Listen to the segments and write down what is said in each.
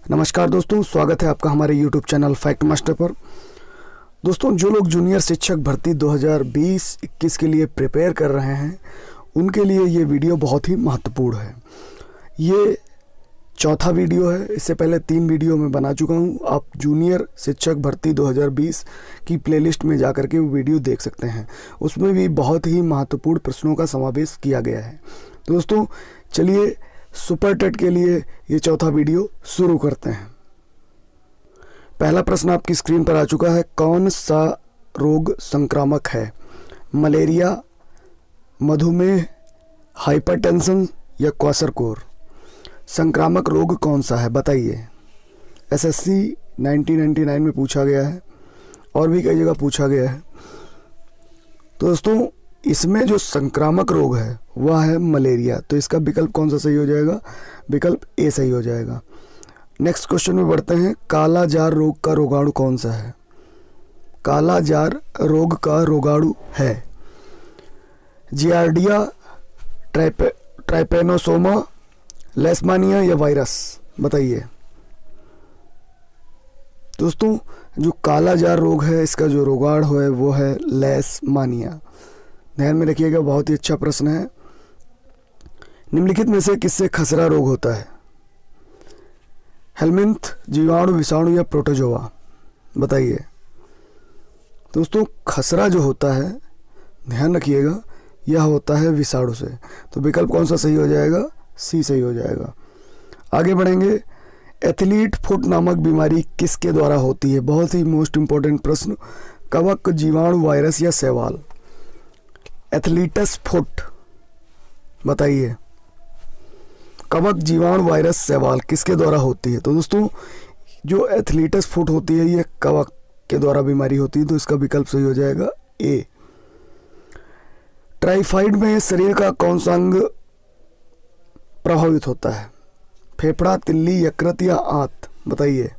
नमस्कार दोस्तों, स्वागत है आपका हमारे YouTube चैनल फैक्ट मास्टर पर। दोस्तों, जो लोग जूनियर शिक्षक भर्ती 2020-21 के लिए प्रिपेयर कर रहे हैं उनके लिए ये वीडियो बहुत ही महत्वपूर्ण है। ये चौथा वीडियो है। इससे पहले 3 वीडियो मैं बना चुका हूँ। आप जूनियर शिक्षक भर्ती 2020 की प्लेलिस्ट में जाकर के वो वीडियो देख सकते हैं। उसमें भी बहुत ही महत्वपूर्ण प्रश्नों का समावेश किया गया है। तो दोस्तों, चलिए सुपर टेट के लिए ये चौथा वीडियो शुरू करते हैं। पहला प्रश्न आपकी स्क्रीन पर आ चुका है। कौन सा रोग संक्रामक है? मलेरिया, मधुमेह, हाइपरटेंशन या क्वाशरकोर? संक्रामक रोग कौन सा है बताइए। एसएससी 1999 में पूछा गया है और भी कई जगह पूछा गया है। तो दोस्तों, इसमें जो संक्रामक रोग है वह है मलेरिया। तो इसका विकल्प कौन सा सही हो जाएगा? विकल्प ए सही हो जाएगा। नेक्स्ट क्वेश्चन में बढ़ते हैं। काला जार रोग का रोगाणु कौन सा है? काला जार रोग का रोगाणु है जियार्डिया, ट्राइपेनोसोमा, लेशमानिया या वायरस? बताइए। दोस्तों, जो काला जार रोग है इसका जो रोगाणु है वो है लेशमानिया। ध्यान में रखिएगा, बहुत ही अच्छा प्रश्न है। निम्नलिखित में से किससे खसरा रोग होता है? हेलमिंथ, जीवाणु, विषाणु या प्रोटोजोआ? बताइए। दोस्तों, खसरा जो होता है, ध्यान रखिएगा, यह होता है विषाणु से। तो विकल्प कौन सा सही हो जाएगा? सी सही हो जाएगा। आगे बढ़ेंगे। एथलीट फुट नामक बीमारी किसके द्वारा होती है? बहुत ही मोस्ट इंपॉर्टेंट प्रश्न। कवक, जीवाणु, वायरस या शैवाल? एथलीटस फुट, बताइए। कवक, जीवाणु, वायरस, शैवाल किसके द्वारा होती है? तो दोस्तों, जो एथलीटस फुट होती है ये कवक के द्वारा बीमारी होती है। तो इसका विकल्प सही हो जाएगा ए। टाइफाइड में शरीर का कौन सा अंग प्रभावित होता है? फेफड़ा, तिल्ली, यकृत या आंत? बताइए।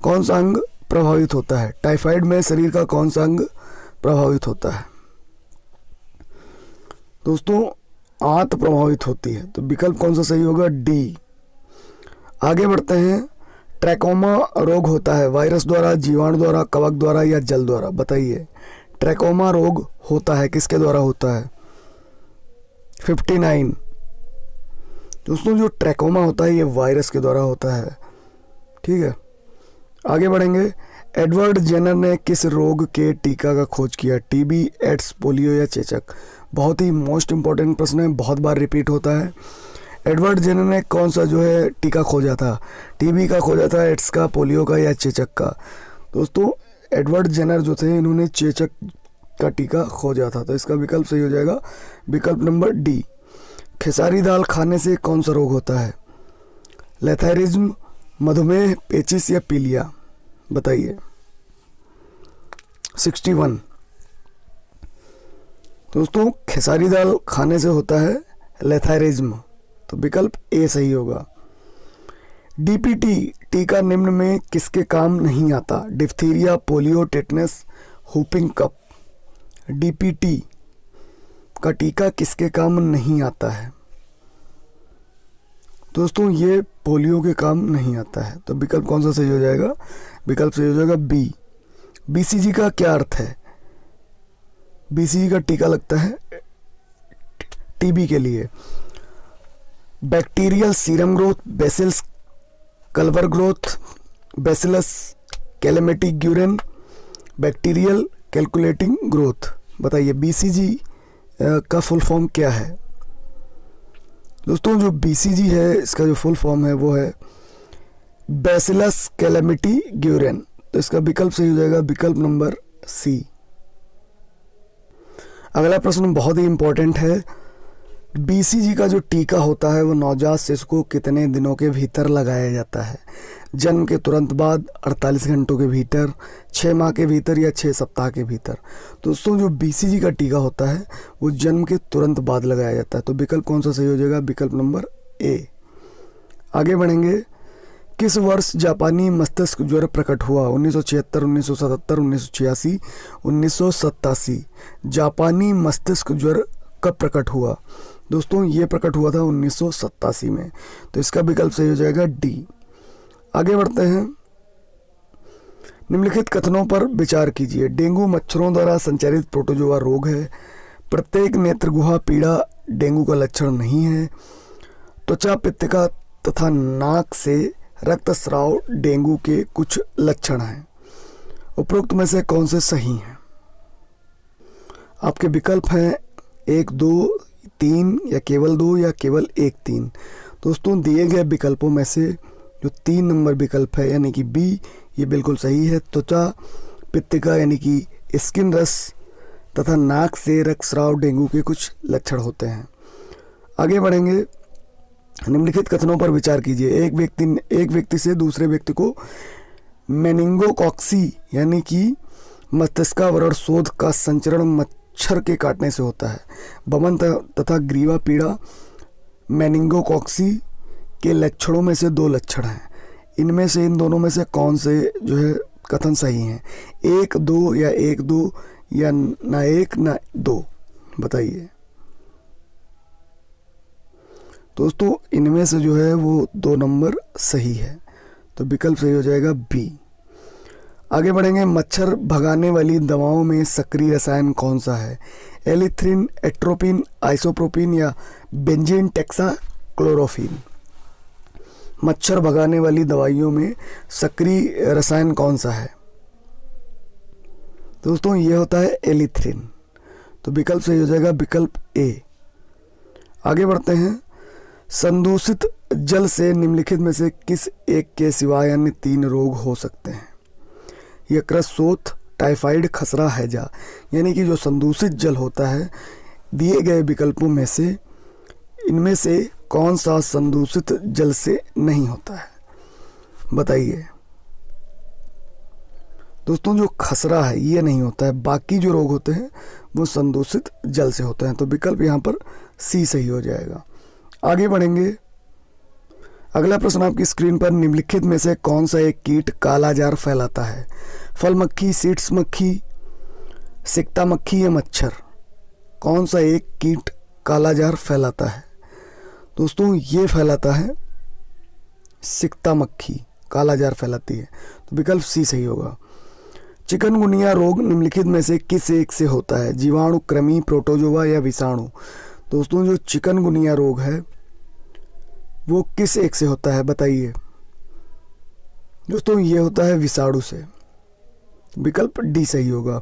कौन सा अंग प्रभावित होता है? टाइफाइड में शरीर का कौन सा अंग प्रभावित होता है? दोस्तों, आंत प्रभावित होती है। तो विकल्प कौन सा सही होगा? डी। आगे बढ़ते हैं। ट्रैकोमा रोग होता है वायरस द्वारा, जीवाणु द्वारा, कवक द्वारा या जल द्वारा? बताइए। ट्रैकोमा रोग होता है किसके द्वारा होता है? 59। दोस्तों, जो ट्रैकोमा होता है ये वायरस के द्वारा होता है। ठीक है, आगे बढ़ेंगे। एडवर्ड जेनर ने किस रोग के टीका का खोज किया? टीबी, एड्स, पोलियो या चेचक? बहुत ही मोस्ट इंपॉर्टेंट प्रश्न है, बहुत बार रिपीट होता है। एडवर्ड जेनर ने कौन सा जो है टीका खोजा था? टीबी का खोजा था, एड्स का, पोलियो का या चेचक का? दोस्तों, एडवर्ड जेनर जो थे इन्होंने चेचक का टीका खोजा था। तो इसका विकल्प सही हो जाएगा विकल्प नंबर डी। खेसारी दाल खाने से कौन सा रोग होता है? लेथाइरिज्म, मधुमेह, पेचिस या पीलिया? बताइए। 61। दोस्तों, खेसारी दाल खाने से होता है लेथाइरिज्म। तो विकल्प ए सही होगा। डीपीटी टीका निम्न में किसके काम नहीं आता? डिप्थीरिया, पोलियो, टेटनस, व्हूपिंग कफ? डीपीटी का टीका किसके काम नहीं आता है? दोस्तों, ये पोलियो के काम नहीं आता है। तो विकल्प कौन सा सही हो जाएगा? विकल्प सही हो जाएगा बी। बीसीजी का क्या अर्थ है? बीसीजी का टीका लगता है टीबी के लिए। Bacterial serum growth, bacillus culture growth, bacillus Calmette Guerin, bacterial calculating growth? बताइए। बीसीजी का फुल फॉर्म क्या है? दोस्तों, जो बीसीजी है इसका जो फुल फॉर्म है वो है बेसिलस कैलेमेटिग्यूरेन। तो इसका विकल्प सही हो जाएगा विकल्प नंबर सी। अगला प्रश्न बहुत ही इंपॉर्टेंट है। बीसीजी का जो टीका होता है वो नवजात शिशु को कितने दिनों के भीतर लगाया जाता है? जन्म के तुरंत बाद, 48 घंटों के भीतर, 6 माह के भीतर या 6 सप्ताह के भीतर? दोस्तों, जो बीसीजी का टीका होता है वो जन्म के तुरंत बाद लगाया जाता है। तो विकल्प कौन सा सही हो जाएगा? विकल्प नंबर ए। आगे बढ़ेंगे। किस वर्ष जापानी मस्तिष्क ज्वर प्रकट हुआ? 1976, 1977, 1986, 1987? जापानी मस्तिष्क ज्वर कब प्रकट हुआ? दोस्तों ये प्रकट हुआ था 1987 में। तो इसका विकल्प सही हो जाएगा डी। आगे बढ़ते हैं। निम्नलिखित कथनों पर विचार कीजिए। डेंगू मच्छरों द्वारा संचारित प्रोटोजोआ रोग है। प्रत्येक नेत्र गुहा पीड़ा डेंगू का लक्षण नहीं है। त्वचा पित्तिका तथा नाक से रक्तस्राव डेंगू के कुछ लक्षण हैं। उपरोक्त में से कौन से सही हैं? आपके विकल्प हैं 1, 2, 3 या केवल 2 या केवल 1, 3। दोस्तों दिए गए विकल्पों में से जो 3 नंबर विकल्प है यानी कि बी, ये बिल्कुल सही है। त्वचा पित्तिका यानी कि स्किन रस तथा नाक से रक्तस्राव डेंगू के कुछ लक्षण होते हैं। आगे बढ़ेंगे। निम्नलिखित कथनों पर विचार कीजिए। एक व्यक्ति से दूसरे व्यक्ति को मेनिंगोकॉक्सी यानी कि मस्तिष्कावरण शोथ का संचरण मच्छर के काटने से होता है। बमन तथा ग्रीवा पीड़ा मेनिंगोकॉक्सी के लक्षणों में से 2 लक्षण हैं। इनमें से इन दोनों में से कौन से जो है कथन सही हैं? 1, 2 या 1, 2 या ना 1 ना 2, बताइए। दोस्तों इनमें से जो है वो 2 नंबर सही है, तो विकल्प सही हो जाएगा बी। आगे बढ़ेंगे। मच्छर भगाने वाली दवाओं में सक्रिय रसायन कौन सा है? एलिथ्रिन, एट्रोपिन, आइसोप्रोपिन या बेंजीन टेक्साक्लोरोफिन। मच्छर भगाने वाली दवाइयों में सक्रिय रसायन कौन सा है? दोस्तों ये होता है एलिथ्रिन, तो विकल्प सही हो जाएगा विकल्प ए। आगे बढ़ते हैं। संदूषित जल से निम्नलिखित में से किस एक के सिवाय अन्य 3 रोग हो सकते हैं? यकृत, शोथ, टाइफाइड, खसरा, हैजा। यानी कि जो संदूषित जल होता है, दिए गए विकल्पों में से इनमें से कौन सा संदूषित जल से नहीं होता है, बताइए। दोस्तों जो खसरा है ये नहीं होता है, बाकी जो रोग होते हैं वो संदूषित जल से होते हैं, तो विकल्प यहाँ पर सी सही हो जाएगा। आगे बढ़ेंगे। अगला प्रश्न आपकी स्क्रीन पर। निम्नलिखित में से कौन सा एक कीट कालाजार फैलाता है? फल मक्खी, सीड्स मक्खी, सिकता मक्खी या मच्छर? कौन सा एक कीट कालाजार फैलाता है? दोस्तों ये फैलाता है सिकता मक्खी, कालाजार फैलाती है, तो विकल्प सी सही होगा। चिकनगुनिया रोग निम्नलिखित में से किस एक से होता है? जीवाणु, कृमि, प्रोटोजोआ या विषाणु? दोस्तों जो चिकनगुनिया रोग है वो किस एक से होता है, बताइए। दोस्तों ये होता है विषाणु से, विकल्प डी सही होगा।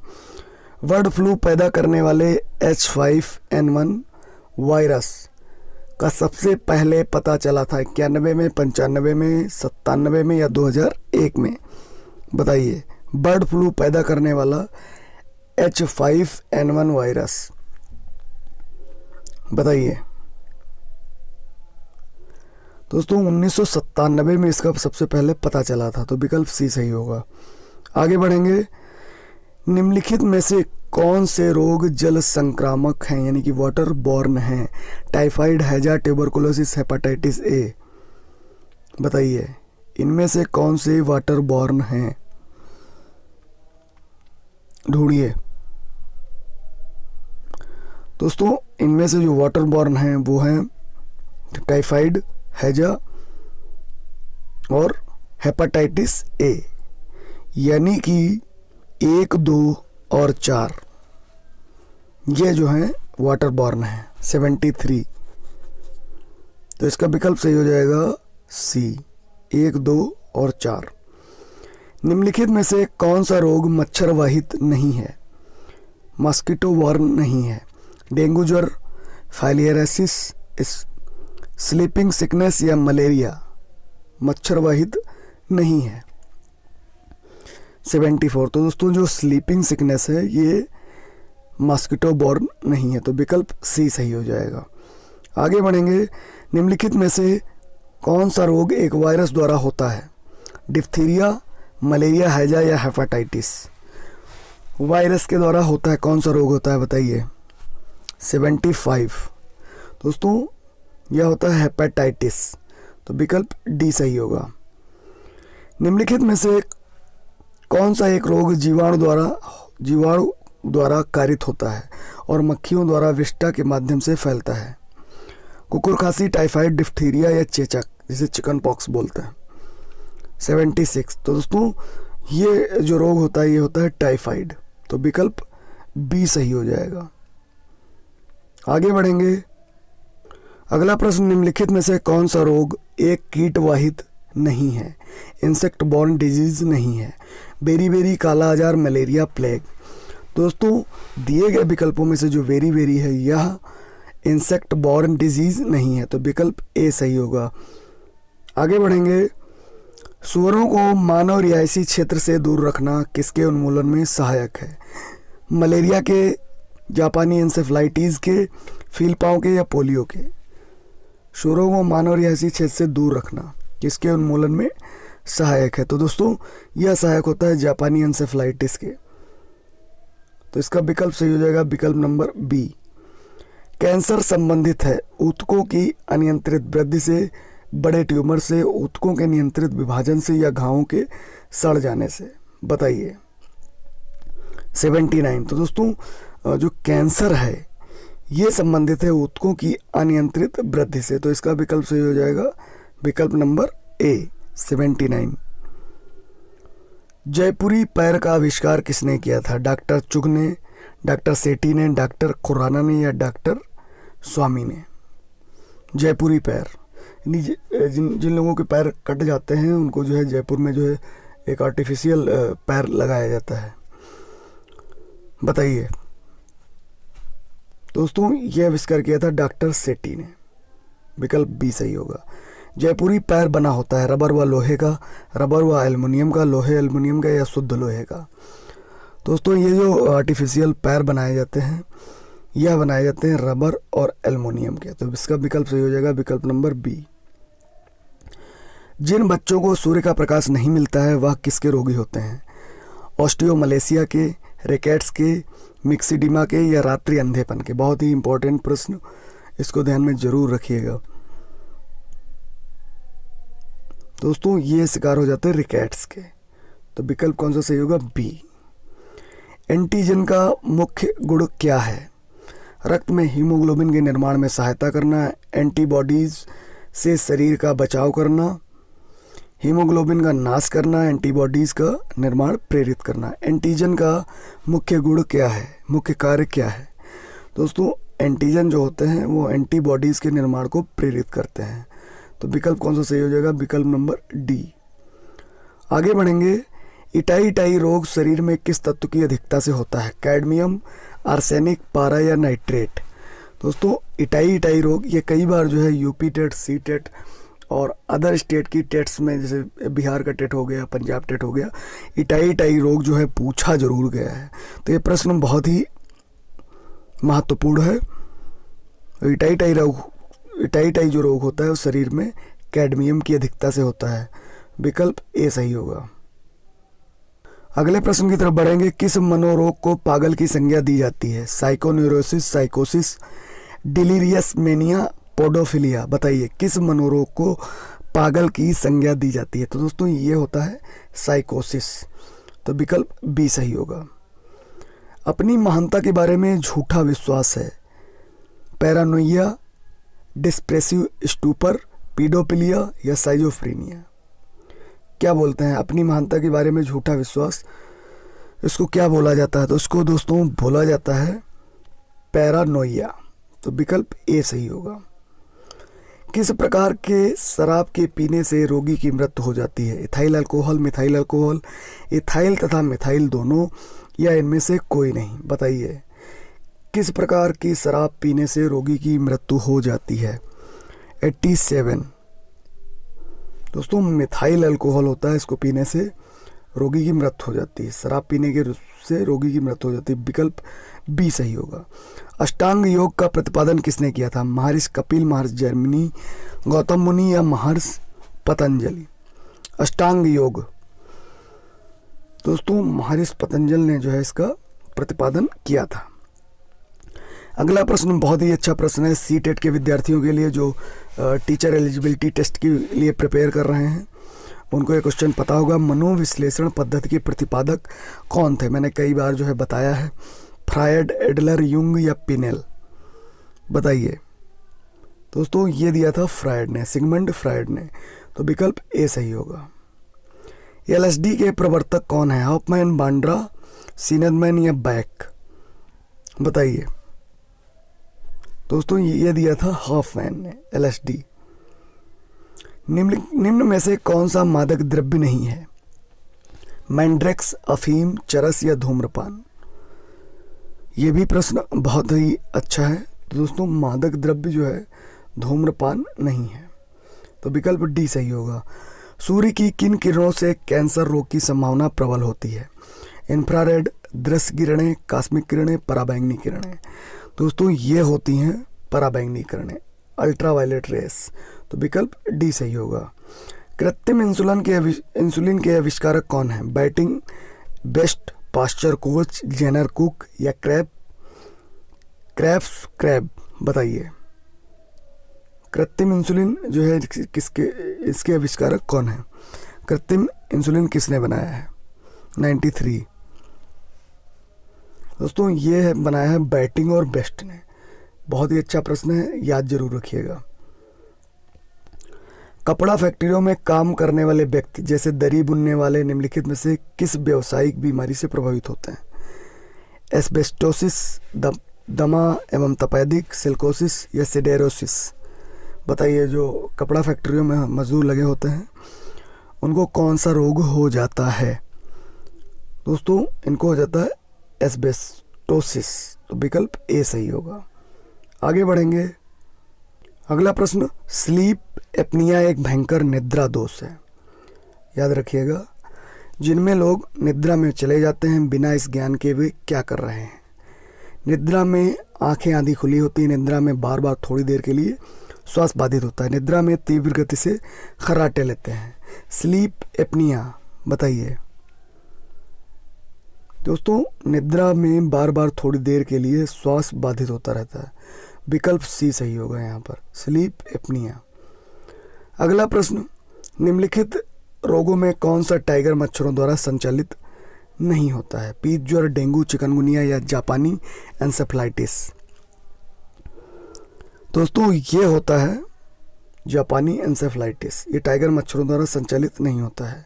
बर्ड फ्लू पैदा करने वाले H5N1 वायरस का सबसे पहले पता चला था 91 में, 95 में, 97 में या 2001 में, बताइए। बर्ड फ्लू पैदा करने वाला H5N1 वायरस, बताइए। दोस्तों 1997 में इसका सबसे पहले पता चला था, तो विकल्प सी सही होगा। आगे बढ़ेंगे। निम्नलिखित में से कौन से रोग जल संक्रामक हैं यानी कि वाटर बॉर्न हैं? टाइफाइड, हैजा, ट्यूबरकुलोसिस, हेपेटाइटिस ए, बताइए। इनमें से कौन से वाटर बॉर्न हैं, ढूंढिए। दोस्तों इनमें से जो वाटर बॉर्न हैं वो हैं टाइफाइड, हैजा और हेपेटाइटिस ए, यानी कि 1, 2 और 4 ये जो हैं वाटर बॉर्न है 73, तो इसका विकल्प सही हो जाएगा सी, 1, 2 और 4। निम्नलिखित में से कौन सा रोग मच्छर वाहित नहीं है? मॉस्किटो बॉर्न नहीं है। डेंगू ज्वर, फाइलियरेसिस, स्लीपिंग सिकनेस या मलेरिया मच्छर वाहित नहीं है, 74। तो दोस्तों जो स्लीपिंग सिकनेस है ये मॉस्किटो बॉर्न नहीं है, तो विकल्प सी सही हो जाएगा। आगे बढ़ेंगे। निम्नलिखित में से कौन सा रोग एक वायरस द्वारा होता है? डिप्थीरिया, मलेरिया, हैजा या हेपेटाइटिस? वायरस के द्वारा होता है, कौन सा रोग होता है, बताइए। 75। दोस्तों यह होता है हेपेटाइटिस, तो विकल्प डी सही होगा। निम्नलिखित में से कौन सा एक रोग जीवाणु द्वारा कारित होता है और मक्खियों द्वारा विष्ठा के माध्यम से फैलता है? कुकुर खांसी, टाइफाइड, डिप्थीरिया या चेचक जिसे चिकन पॉक्स बोलते हैं? 76। तो दोस्तों ये जो रोग होता है ये होता है टाइफाइड। तो विकल्प बी सही हो जाएगा। आगे बढ़ेंगे। अगला प्रश्न, निम्नलिखित में से कौन सा रोग एक कीट वाहित नहीं है, इंसेक्ट बॉर्न डिजीज नहीं है? बेरी, काला आजार, मलेरिया, प्लेग। दोस्तों दिए गए विकल्पों में से जो बेरी है यह इंसेक्ट बॉर्न डिजीज नहीं है, तो विकल्प ए सही होगा। आगे बढ़ेंगे। सुअरों को मानव रिहायशी क्षेत्र से दूर रखना किसके उन्मूलन में सहायक है? मलेरिया के, जापानी इंसेफ्लाइटिस के, फीलपाव के या पोलियो के? सुअरों को मानव रिहायशी क्षेत्र से दूर रखना किसके उन्मूलन में सहायक है? तो दोस्तों यह सहायक होता है जापानी इंसेफ्लाइटिस के। तो इसका विकल्प सही हो जाएगा विकल्प नंबर बी। कैंसर संबंधित है ऊतकों की अनियंत्रित वृद्धि से, बड़े ट्यूमर से, ऊतकों के नियंत्रित विभाजन से या घावों के सड़ जाने से? बताइए। 79। तो दोस्तों जो कैंसर है ये संबंधित है ऊतकों की अनियंत्रित वृद्धि से, तो इसका विकल्प सही हो जाएगा विकल्प नंबर ए 79। जयपुरी पैर का आविष्कार किसने किया था? डॉक्टर चुग ने, डॉक्टर सेठी ने, डॉक्टर खुराना ने या डॉक्टर स्वामी ने? जयपुरी पैर, जिन लोगों के पैर कट जाते हैं उनको जो है जयपुर में जो है एक आर्टिफिशियल पैर लगाया जाता है। बताइए। दोस्तों यह आविष्कार किया था डॉक्टर सेठी ने। विकल्प बी सही होगा। जयपुरी पैर बना होता है रबर व लोहे का, रबर व एल्युमिनियम का, लोहे एल्युमिनियम का या शुद्ध लोहे का? दोस्तों ये जो आर्टिफिशियल पैर बनाए जाते हैं यह बनाए जाते हैं रबर और एल्युमिनियम के, तो इसका विकल्प सही हो जाएगा विकल्प नंबर बी। जिन बच्चों को सूर्य का प्रकाश नहीं मिलता है वह किसके रोगी होते हैं? ऑस्टियोमलेशिया के, रिकेट्स के, मिक्सिडिमा के या रात्रि अंधेपन के? बहुत ही इंपॉर्टेंट प्रश्न, इसको ध्यान में जरूर रखिएगा। दोस्तों ये शिकार हो जाते हैं रिकेट्स के, तो विकल्प कौन सा सही होगा? बी। एंटीजन का मुख्य गुण क्या है? रक्त में हीमोग्लोबिन के निर्माण में सहायता करना, एंटीबॉडीज से शरीर का बचाव करना, हीमोग्लोबिन का नाश करना, एंटीबॉडीज का निर्माण प्रेरित करना? एंटीजन का मुख्य गुण क्या है, मुख्य कार्य क्या है? दोस्तों एंटीजन जो होते हैं वो एंटीबॉडीज के निर्माण को प्रेरित करते हैं, तो विकल्प कौन सा सही हो जाएगा? विकल्प नंबर डी। आगे बढ़ेंगे। इटाई रोग शरीर में किस तत्व की अधिकता से होता है? कैडमियम, आर्सेनिक, पारा या नाइट्रेट? दोस्तों इटाई रोग ये कई बार जो है यूपी टेट, सी टेट और अदर स्टेट की टेट्स में, जैसे बिहार का टेट हो गया, पंजाब टेट हो गया, इटाई रोग जो है पूछा जरूर गया है। तो ये प्रश्न बहुत ही महत्वपूर्ण है। इटाई जो रोग होता है वो शरीर में कैडमियम की अधिकता से होता है। विकल्प ए सही होगा। अगले प्रश्न की तरफ बढ़ेंगे। किस मनोरोग को पागल की संज्ञा दी जाती है? साइकोन्यूरोसिस, साइकोसिस, डिलीरियस मेनिया, पोडोफिलिया? बताइए किस मनोरोग को पागल की संज्ञा दी जाती है? तो दोस्तों ये होता है साइकोसिस, तो विकल्प बी सही होगा। अपनी महानता के बारे में झूठा विश्वास है? पैरानोइया, डिस्प्रेसिव स्टूपर, पीडोपिलिया या साइजोफ्रेनिया? क्या बोलते हैं? अपनी महानता के बारे में झूठा विश्वास, इसको क्या बोला जाता है? तो इसको दोस्तों बोला जाता है पैरानोइया, तो विकल्प ए सही होगा। किस प्रकार के शराब के पीने से रोगी की मृत्यु हो जाती है? Ethyl alcohol, methyl alcohol, ethyl तथा मिथाइल दोनों या इनमें से कोई नहीं? बताइए किस प्रकार की शराब पीने से रोगी की मृत्यु हो जाती है? 87। दोस्तों मिथाइल अल्कोहल होता है, इसको पीने से रोगी की मृत्यु हो जाती है, शराब पीने के से रोगी की मृत्यु हो जाती है। विकल्प बी सही होगा। अष्टांग योग का प्रतिपादन किसने किया था? महर्षि कपिल, महर्षि जैमिनी, गौतम मुनि या महर्षि पतंजलि? अष्टांग योग दोस्तों महर्षि पतंजलि ने जो है इसका प्रतिपादन किया था। अगला प्रश्न बहुत ही अच्छा प्रश्न है सी टेट के विद्यार्थियों के लिए जो टीचर एलिजिबिलिटी टेस्ट के लिए प्रिपेयर कर रहे हैं, उनको ये क्वेश्चन पता होगा। मनोविश्लेषण पद्धति के प्रतिपादक कौन थे? मैंने कई बार जो है बताया है, फ्रायड, एडलर, युंग या पिनेल? बताइए। दोस्तों ये दिया था फ्रायड ने, सिगमंड फ्रायड ने, तो विकल्प ए सही होगा। एलएसडी के प्रवर्तक कौन है? हॉफमैन, बांड्रा, सीनरमैन या बैक? बताइए दोस्तों, ये दिया था हॉफमैन ने एलएसडी। निम्न में से कौन सा मादक द्रव्य नहीं है? मैंड्रेक्स, अफीम, चरस या धूम्रपान? ये भी प्रश्न बहुत ही अच्छा है। तो दोस्तों मादक द्रव्य जो है धूम्रपान नहीं है, तो विकल्प डी सही होगा। सूर्य की किन किरणों से कैंसर रोग की संभावना प्रबल होती है? इंफ्रारेड, दृश्य किरणें, कॉस्मिक किरणें, पराबैंगनी किरणें? दोस्तों ये होती हैं पराबैंगनी किरणें, अल्ट्रावायलेट रेस। तो विकल्प डी सही होगा। कृत्रिम इंसुलिन के आविष्कारक कौन है? Banting, Best, Pasteur, Koch, Jenner Cook या क्रैब? बताइए कृत्रिम इंसुलिन जो है इसके आविष्कारक कौन है? कृत्रिम इंसुलिन किसने बनाया है? 93। दोस्तों ये है बनाया है बैटिंग और बेस्ट ने। बहुत ही अच्छा प्रश्न है, याद जरूर रखिएगा। कपड़ा फैक्ट्रियों में काम करने वाले व्यक्ति जैसे दरी बुनने वाले निम्नलिखित में से किस व्यावसायिक बीमारी से प्रभावित होते हैं? एस्बेस्टोसिस, दमा एवं तपेदिक, सिलिकोसिस या सिडेरोसिस? बताइए जो कपड़ा फैक्ट्रियों में मजदूर लगे होते हैं उनको कौन सा रोग हो जाता है? दोस्तों इनको हो जाता है एस्बेस्टोसिस। तो विकल्प ए सही होगा। आगे बढ़ेंगे। अगला प्रश्न, स्लीप एपनिया एक भयंकर निद्रा दोष है, याद रखिएगा, जिनमें लोग निद्रा में चले जाते हैं बिना इस ज्ञान के वे क्या कर रहे हैं। निद्रा में आंखें आधी खुली होती है, निद्रा में बार बार थोड़ी देर के लिए श्वास बाधित होता है, निद्रा में तीव्र गति से खर्राटे लेते हैं। स्लीप एपनिया, बताइए दोस्तों, निद्रा में बार बार थोड़ी देर के लिए श्वास बाधित होता रहता है। विकल्प सी सही होगा यहाँ पर, स्लीप एपनिया। अगला प्रश्न, निम्नलिखित रोगों में कौन सा टाइगर मच्छरों द्वारा संचालित नहीं होता है? पीत ज्वर, डेंगू, चिकनगुनिया या जापानी एंसेफेलाइटिस? दोस्तों ये होता है जापानी एंसेफेलाइटिस। ये टाइगर मच्छरों द्वारा संचालित नहीं होता है।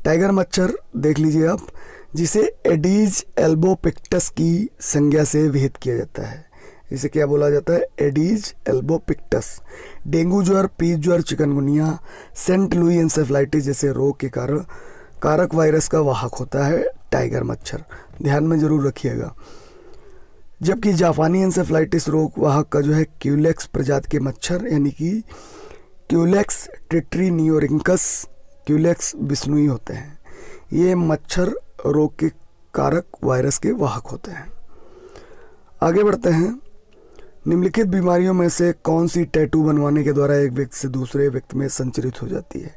टाइगर मच्छर देख लीजिए आप, जिसे एडीज एल्बोपिक्टस की संज्ञा से विहित किया जाता है। इसे क्या बोला जाता है? Aedes albopictus. डेंगू ज्वर, पीत ज्वर, चिकनगुनिया, सेंट लुई एंसेफेलाइटिस जैसे रोग के कारक वायरस का वाहक होता है टाइगर मच्छर। ध्यान में जरूर रखिएगा। जबकि जापानी एंसेफेलाइटिस रोग वाहक का जो है क्यूलेक्स प्रजाति के मच्छर यानी कि क्यूलेक्स टेट्रीनियोरिंकस, क्यूलेक्स बिश्नोई होते हैं। ये मच्छर रोग के कारक वायरस के वाहक होते हैं। आगे बढ़ते हैं। निम्नलिखित बीमारियों में से कौन सी टैटू बनवाने के द्वारा एक व्यक्ति से दूसरे व्यक्ति में संचरित हो जाती है?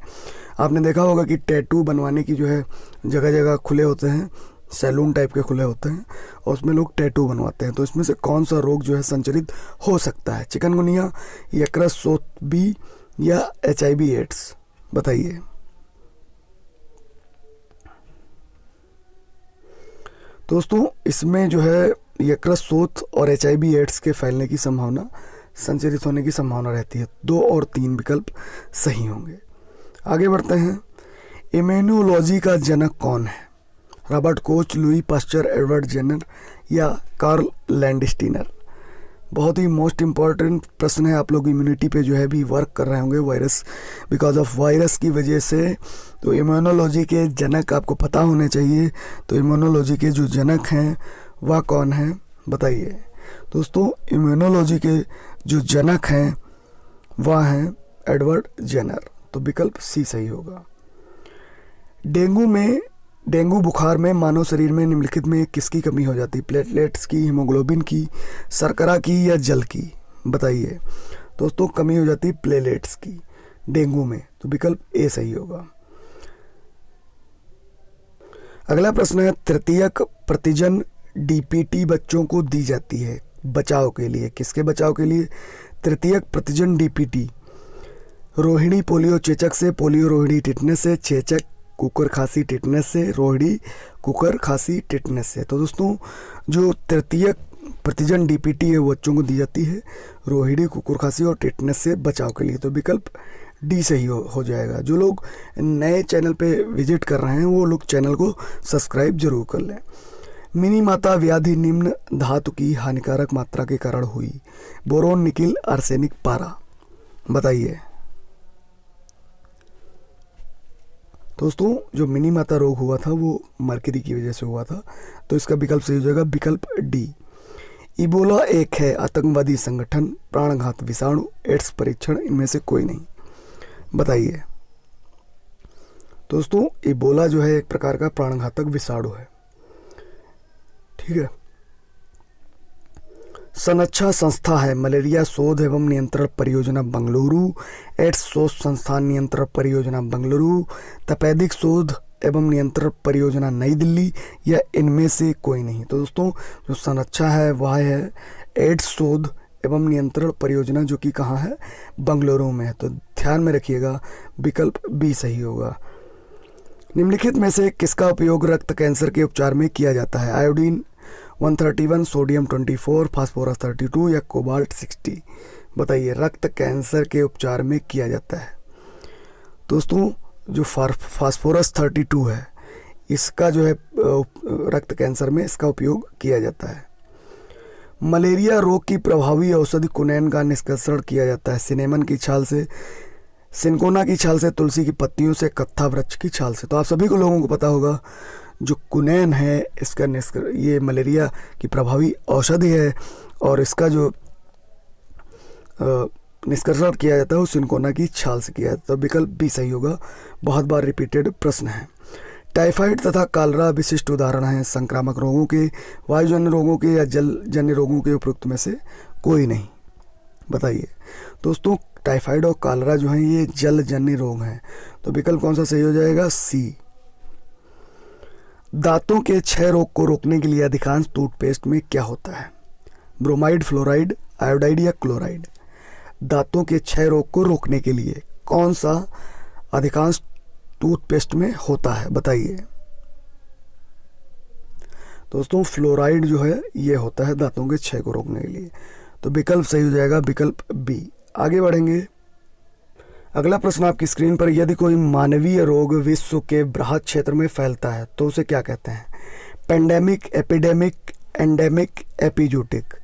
आपने देखा होगा कि टैटू बनवाने की जो है जगह जगह खुले होते हैं, सैलून टाइप के खुले होते हैं और उसमें लोग टैटू बनवाते हैं। तो इसमें से कौन सा रोग जो है संचरित हो सकता है? चिकनगुनिया, यकृत शोथ बी या HIV एड्स? बताइए दोस्तों, इसमें जो है यकृत शोथ और HIV एड्स के फैलने की संभावना, संचरित होने की संभावना रहती है। 2 और 3 विकल्प सही होंगे। आगे बढ़ते हैं। इम्यूनोलॉजी का जनक कौन है? Robert Koch, Louis Pasteur, Edward Jenner या कार्ल लैंडस्टीनर? बहुत ही मोस्ट इम्पॉर्टेंट प्रश्न है। आप लोग इम्यूनिटी पे जो है भी वर्क कर रहे होंगे वायरस, बिकॉज ऑफ वायरस की वजह से। तो इम्यूनोलॉजी के जनक आपको पता होने चाहिए। तो इम्यूनोलॉजी के जो जनक हैं वह कौन है? बताइए दोस्तों, इम्यूनोलॉजी के जो जनक हैं वह हैं एडवर्ड जेनर। तो विकल्प सी सही होगा। डेंगू बुखार में मानव शरीर में निम्नलिखित में किसकी कमी हो जाती है? प्लेटलेट्स की, हीमोग्लोबिन की, शर्करा की या जल की? बताइए दोस्तों, कमी हो जाती है प्लेटलेट्स की डेंगू में। तो विकल्प ए सही होगा। अगला प्रश्न है, तृतीयक प्रतिजन DPT बच्चों को दी जाती है बचाव के लिए। किसके बचाव के लिए? तृतीयक प्रतिजन DPT रोहिणी पोलियो चेचक से, पोलियो रोहिणी टिटनेस से, चेचक कुकर खांसी टिटनेस से, रोहिणी कुकर खांसी टिटनेस से। तो दोस्तों जो तृतीयक प्रतिजन DPT है वो बच्चों को दी जाती है रोहिणी कुकुर खांसी और टिटनेस से बचाव के लिए। तो विकल्प डी सही हो जाएगा। जो लोग नए चैनल पे विजिट कर रहे हैं वो लोग चैनल को सब्सक्राइब जरूर कर लें। मिनी माता व्याधि निम्न धातु की हानिकारक मात्रा के कारण हुई। बोरोन, निकिल, आर्सेनिक, पारा। बताइए दोस्तों, जो मिनी माता रोग हुआ था वो मर्करी की वजह से हुआ था, तो इसका विकल्प सही हो जाएगा विकल्प डी। इबोला एक है आतंकवादी संगठन, प्राणघात विषाणु, एड्स परीक्षण, इनमें से कोई नहीं। बताइए दोस्तों, इबोला जो है एक प्रकार का प्राणघातक विषाणु है, ठीक है। सनच्छा संस्था है मलेरिया शोध एवं नियंत्रण परियोजना बेंगलुरु, एड्स शोध संस्थान नियंत्रण परियोजना बेंगलुरु, तपेदिक शोध एवं नियंत्रण परियोजना नई दिल्ली, या इनमें से कोई नहीं। तो दोस्तों, जो सनच्छा है वह है एड्स शोध एवं नियंत्रण परियोजना, जो कि कहाँ है, बेंगलुरु में है। तो ध्यान में रखिएगा विकल्प बी सही होगा। निम्नलिखित में से किसका उपयोग रक्त कैंसर के उपचार में किया जाता है? आयोडीन 131, सोडियम 24, फास्फोरस 32 या कोबाल्ट 60। बताइए, रक्त कैंसर के उपचार में किया जाता है दोस्तों जो फास्फोरस 32 है, इसका जो है रक्त कैंसर में इसका उपयोग किया जाता है। मलेरिया रोग की प्रभावी औषधि कुनैन का निष्कर्षण किया जाता है सिनेमन की छाल से, सिनकोना की छाल से, तुलसी की पत्तियों से, कत्था वृक्ष की छाल से। तो आप सभी को लोगों को पता होगा जो कुनैन है इसका ये मलेरिया की प्रभावी औषधि है, और इसका जो निष्कर्षण किया जाता है वो सिनकोना की छाल से किया जाता है। तो विकल्प बी सही होगा, बहुत बार रिपीटेड प्रश्न है। टाइफाइड तथा कालरा विशिष्ट उदाहरण हैं संक्रामक रोगों के, वायुजन्य रोगों के या जलजन्य रोगों के उपयुक्त में से कोई नहीं। बताइए दोस्तों, टाइफाइड और कालरा जो हैं ये जलजन्य रोग हैं, तो विकल्प कौन सा सही हो जाएगा? सी। दांतों के क्षय रोग को रोकने के लिए अधिकांश टूथपेस्ट में क्या होता है? ब्रोमाइड, फ्लोराइड, आयोडाइड या क्लोराइड? दांतों के क्षय रोग को रोकने के लिए कौन सा अधिकांश टूथपेस्ट में होता है? बताइए दोस्तों, फ्लोराइड जो है ये होता है दांतों के क्षय को रोकने के लिए, तो विकल्प सही हो जाएगा विकल्प बी। आगे बढ़ेंगे, अगला प्रश्न आपकी स्क्रीन पर। यदि कोई मानवीय रोग विश्व के बृहद क्षेत्र में फैलता है तो उसे क्या कहते हैं? Pandemic, epidemic, endemic, epizootic.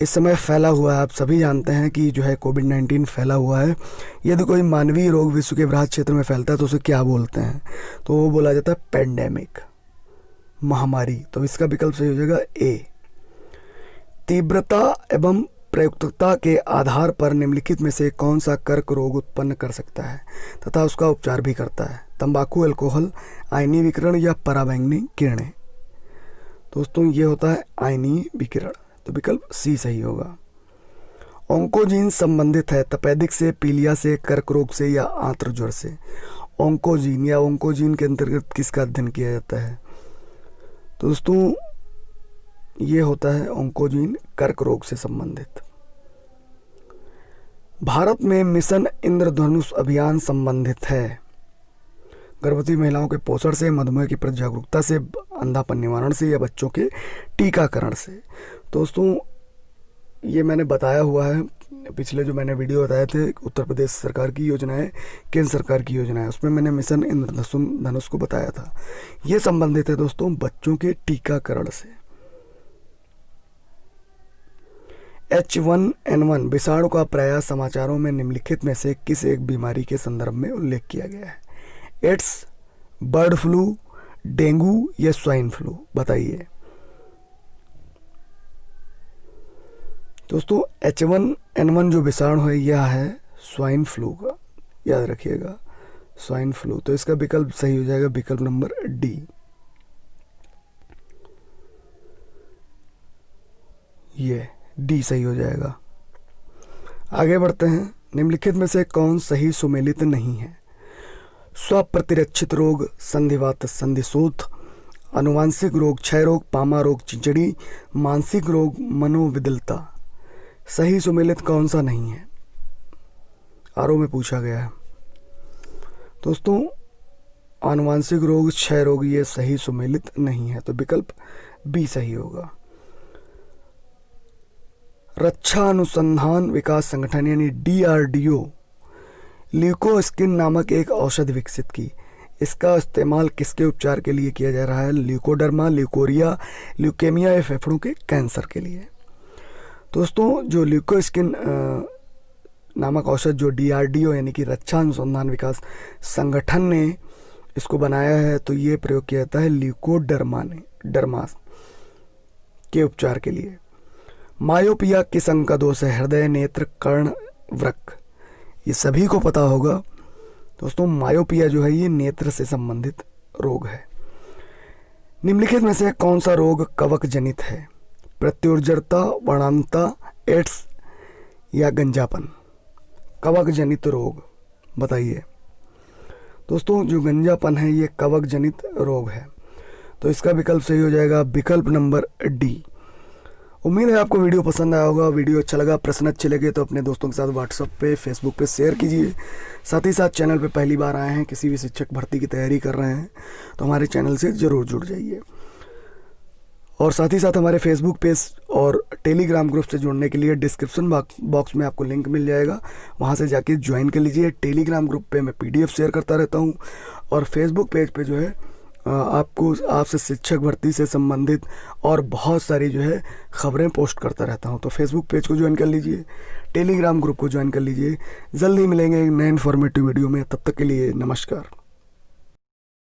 इस समय फैला हुआ है, आप सभी जानते हैं कि जो है कोविड-19 फैला हुआ है। यदि कोई मानवीय रोग विश्व के बृहद क्षेत्र में फैलता है तो उसे क्या बोलते हैं? तो वो बोला जाता है पेंडेमिक, महामारी। तो इसका विकल्प सही हो जाएगा ए। तीव्रता एवं प्रयुक्तता के आधार पर निम्नलिखित में से कौन सा कर्क रोग उत्पन्न कर सकता है तथा उसका उपचार भी करता है? तंबाकू, अल्कोहल, आयनीय विकिरण या पराबैंगनी किरणें? दोस्तों ये होता है आयनीय विकिरण, तो विकल्प सी सही होगा। ओंकोजीन संबंधित है तपेदिक से, पीलिया से, कर्क रोग से या आंत्र ज्वर से? ओंकोजीन या ओंकोजीन के अंतर्गत किसका अध्ययन किया जाता है? तो दोस्तों ये होता है ओंकोजीन कर्क रोग से संबंधित। भारत में मिशन इंद्रधनुष अभियान संबंधित है गर्भवती महिलाओं के पोषण से, मधुमेह की प्रति जागरूकता से, अंधापन निवारण से या बच्चों के टीकाकरण से? दोस्तों ये मैंने बताया हुआ है, पिछले जो मैंने वीडियो बताए थे उत्तर प्रदेश सरकार की योजना है, केंद्र सरकार की योजना है, उसमें मैंने मिशन इंद्रधनुष को बताया था। ये संबंधित है दोस्तों बच्चों के टीकाकरण से। H1N1 विषाणु का प्रायः समाचारों में निम्नलिखित में से किस एक बीमारी के संदर्भ में उल्लेख किया गया है? एड्स, बर्ड फ्लू, डेंगू या स्वाइन फ्लू? बताइए दोस्तों, H1N1 जो विषाणु है यह है स्वाइन फ्लू का, याद रखिएगा स्वाइन फ्लू। तो इसका विकल्प सही हो जाएगा विकल्प नंबर डी। ये डी सही हो जाएगा। आगे बढ़ते हैं, निम्नलिखित में से कौन सही सुमेलित नहीं है? स्वप्रतिरक्षित रोग, संधिवात, संधिशोथ, अनुवांशिक रोग, क्षय रोग, पामा रोग, चिंचड़ी, मानसिक रोग, मनोविदलता। सही सुमेलित कौन सा नहीं है? आरओ में पूछा गया है दोस्तों। आनुवांशिक रोग, क्षय रोग ये सही सुमेलित नहीं है, तो विकल्प बी सही होगा। रक्षा अनुसंधान विकास संगठन यानी DRDO ल्यूकोस्किन नामक एक औषधि विकसित की। इसका इस्तेमाल किसके उपचार के लिए किया जा रहा है? ल्यूकोडर्मा, ल्यूकोरिया, ल्यूकेमिया या फेफड़ों के कैंसर के लिए। दोस्तों, जो ल्यूकोस्किन नामक औषध जो DRDO यानी कि रक्षा अनुसंधान विकास संगठन ने इसको बनाया है, तो ये प्रयोग किया जाता है ल्यूकोडर्मा के उपचार के लिए। मायोपिया किस अंग का दोष है? हृदय, नेत्र, कर्ण, वृक्क। ये सभी को पता होगा दोस्तों, मायोपिया जो है ये नेत्र से संबंधित रोग है। निम्नलिखित में से कौन सा रोग कवक जनित है? प्रत्युर्जरता, वर्णांतता, एड्स या गंजापन? कवक जनित रोग बताइए। दोस्तों, जो गंजापन है ये कवक जनित रोग है, तो इसका विकल्प सही हो जाएगा विकल्प नंबर डी। उम्मीद है आपको वीडियो पसंद आया होगा। वीडियो अच्छा लगा, प्रश्न अच्छे लगे तो अपने दोस्तों के साथ व्हाट्सएप पे, फेसबुक पे शेयर कीजिए। साथ ही साथ चैनल पे पहली बार आए हैं, किसी भी शिक्षक भर्ती की तैयारी कर रहे हैं, तो हमारे चैनल से ज़रूर जुड़ जाइए। और साथ ही साथ हमारे फेसबुक पेज और टेलीग्राम ग्रुप से जुड़ने के लिए डिस्क्रिप्शन बॉक्स में आपको लिंक मिल जाएगा, वहां से जाके ज्वाइन कर लीजिए। टेलीग्राम ग्रुप पे मैं PDF शेयर करता रहता हूं, और फेसबुक पेज पे जो है आपसे शिक्षक भर्ती से संबंधित और बहुत सारी जो है खबरें पोस्ट करता रहता हूं। तो फेसबुक पेज को ज्वाइन कर लीजिए, टेलीग्राम ग्रुप को ज्वाइन कर लीजिए। जल्दी मिलेंगे एक नए इन्फॉर्मेटिव वीडियो में, तब तक के लिए नमस्कार।